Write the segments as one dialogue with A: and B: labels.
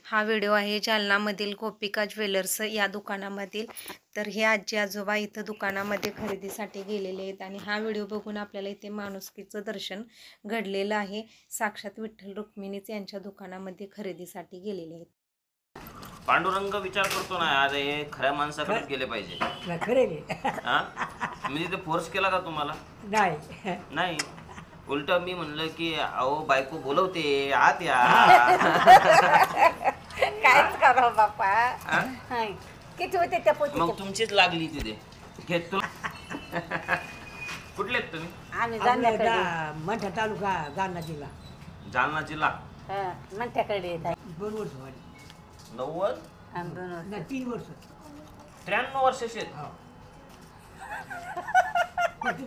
A: हा व्हिडिओ आहे जालनामधील गोपिका ज्वेलर्स या दुकानामधील। तर हे आजी आजोबा इथं दुकानामध्ये खरेदीसाठी गेलेले आहेत आणि हा व्हिडिओ बघून आपल्याला इथे माणुसकीचं दर्शन घडलेलं आहे। साक्षात विठ्ठल रुक्मिणीच यांच्या दुकानामध्ये खरेदीसाठी गेलेले आहेत।
B: पांडुरंग विचार करतो ना, अरे हे खऱ्या माणसाकडेच गेले पाहिजे।
C: खरे
B: मी ते फोर्स केला का तुम्हाला? नाही, उलट मी म्हणलं की अहो बायको बोलवते आत या।
C: कायच करा बापा, किती होते त्या पोती?
B: मग तुमचीच लागली तिथे घेत तुला। कुठले आहेत तुम्ही?
C: आम्ही मंठा तालुका जालना जिल्हा।
B: जालना जिल्हा
C: मंठ्याकडे 2 वर्ष
B: 90
C: नाही 3 वर्ष
B: 93 वर्षाचे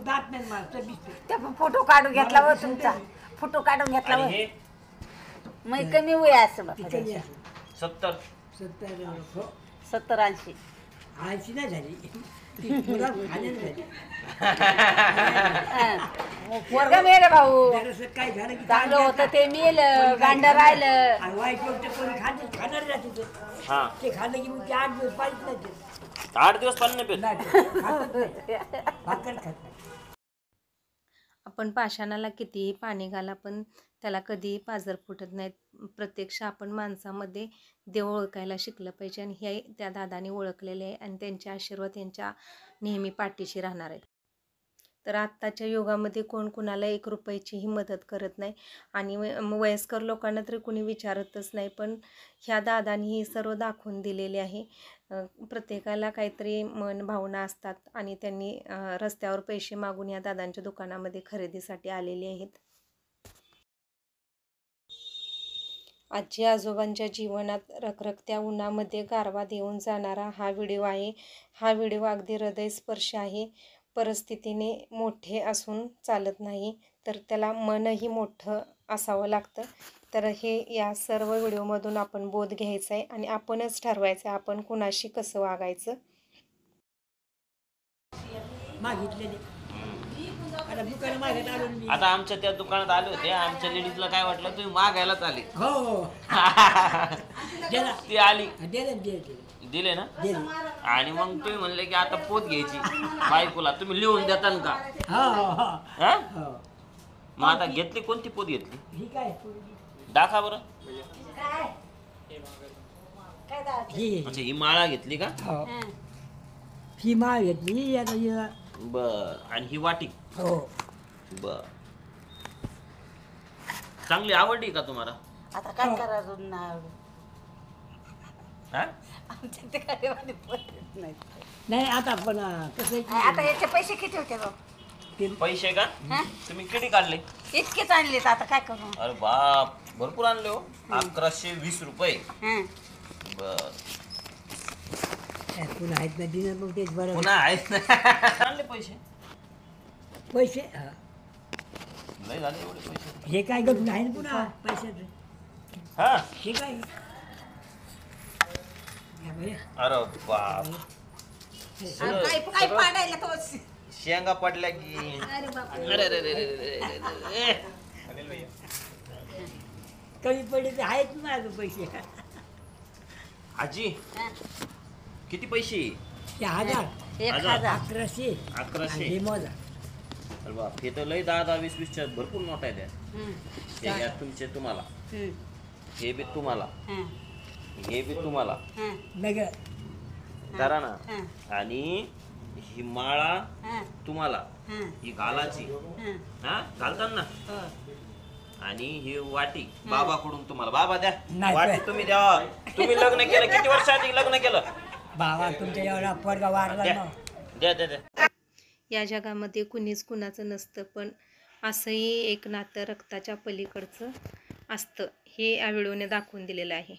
C: दात नाही मला फोटो काढून घेतला व तुमचा फोटो काढून घेतला व मग कमी वय असं
B: 70
C: 70 80 नाही झाली पोरगा मेलं भाऊ, काय झालं की चांगलं होतं ते मेलं, गांड राहिलं वाईट गोष्ट कोणी खाणार राहते ते खाल्लं की मग ते 8 दिवस पाहिजे नाही
B: 8 दिवस पाणी नाही
C: भाकर खात नाही।
A: आपण पाषाणाला कितीही पाणी घाला पण त्याला कधीही पाझर फुटत नाहीत। प्रत्यक्ष आपण माणसामध्ये देव ओळखायला शिकलं पाहिजे आणि हे त्या दादाने ओळखलेले आहे आणि त्यांचे आशीर्वाद यांच्या नेहमी पाठीशी राहणार आहेत। तर आत्ताच्या युगामध्ये कोण कुणाला 1 रुपयाचीही मदत करत नाही आणि वयस्कर लोकांना तरी कुणी विचारतच नाही, पण ह्या दादांनी हे सर्व दाखवून दिलेले आहे। प्रत्येकाला काहीतरी मन भावना असतात आणि त्यांनी रस्त्यावर पैसे मागून या दादांच्या दुकानामध्ये खरेदीसाठी आलेले आहेत। आजी आजोबांच्या जीवनात रखरखत्या उन्हामध्ये गारवा देऊन जाणारा हा व्हिडिओ आहे। हा व्हिडिओ अगदी हृदयस्पर्शी आहे। परिस्थितीने मोठे असून चालत नाही, तर त्याला मनही मोठं असावं लागतं। तर हे या सर्व व्हिडिओमधून आपण बोध घ्यायचा आहे आणि आपणच ठरवायचं आहे आपण कुणाशी कसं वागायचं।
B: आता आमच्या त्या दुकानात आले होते, आमच्या लेडीजला काय वाटलं तुम्ही मागायलाच आले।
C: हो
B: ती आली दिले ना,
C: आणि
B: मग तुम्ही म्हणले की आता पोत घ्यायची बायकोला, तुम्ही लिहून देताल का? मग आता घेतली, कोणती पोत घेतली दाखवा बरं। अच्छा, ही माळा घेतली का?
C: ही माळ घेतली
B: बर, आणि ही वाटी
C: हो
B: बर, चांगली आवडली का तुम्हाला?
C: आता काय करायचं नाही आता पण कसं आता याचे पैसे किती होते
B: पैसे का तुम्ही किती काढले?
C: इतकेच आणलेत, आता काय करू?
B: अरे बाप, भरपूर आणले हो। 1120 रुपये बर,
C: पुन्हा आहेत ना दिनं मग तेच बरं
B: पुन्हा आहेत ना आणले पैसे नाही झाले एवढे पैसे।
C: हे काय गप नाही पुन्हा पैशाचं
B: हा
C: हे काय
B: अरे बाप, शेंगा पडल्या की
C: कमी पडले तर आहेत ना पैसे।
B: आजी किती पैसे?
C: 1000 1100
B: 1100
C: मोजा।
B: अरे बाप, हे तर लय 10 20 20च्या भरपूर नोट आहेत। हे घ्या तुमचे, तुम्हाला हे बी तुम्हाला, हे बी तुम्हाला धरा ना, आणि ही माळा तुम्हाला, ही घालाची घालतात ना, आणि ही वाटी बाबाकडून तुम्हाला। बाबा द्या वाटी, तुम्ही द्या। तुम्ही लग्न केलं किती वर्ष आधी लग्न केलं?
C: बाबा तुमच्या एवढा पोरगा वारला
B: द्या द्या द्या।
A: या जगामध्ये कुणीच कुणाचं नसतं, पण असंही एक नातं रक्ताच्या पलीकडचं असतं, हे या व्हिडिओने दाखवून दिलेलं आहे।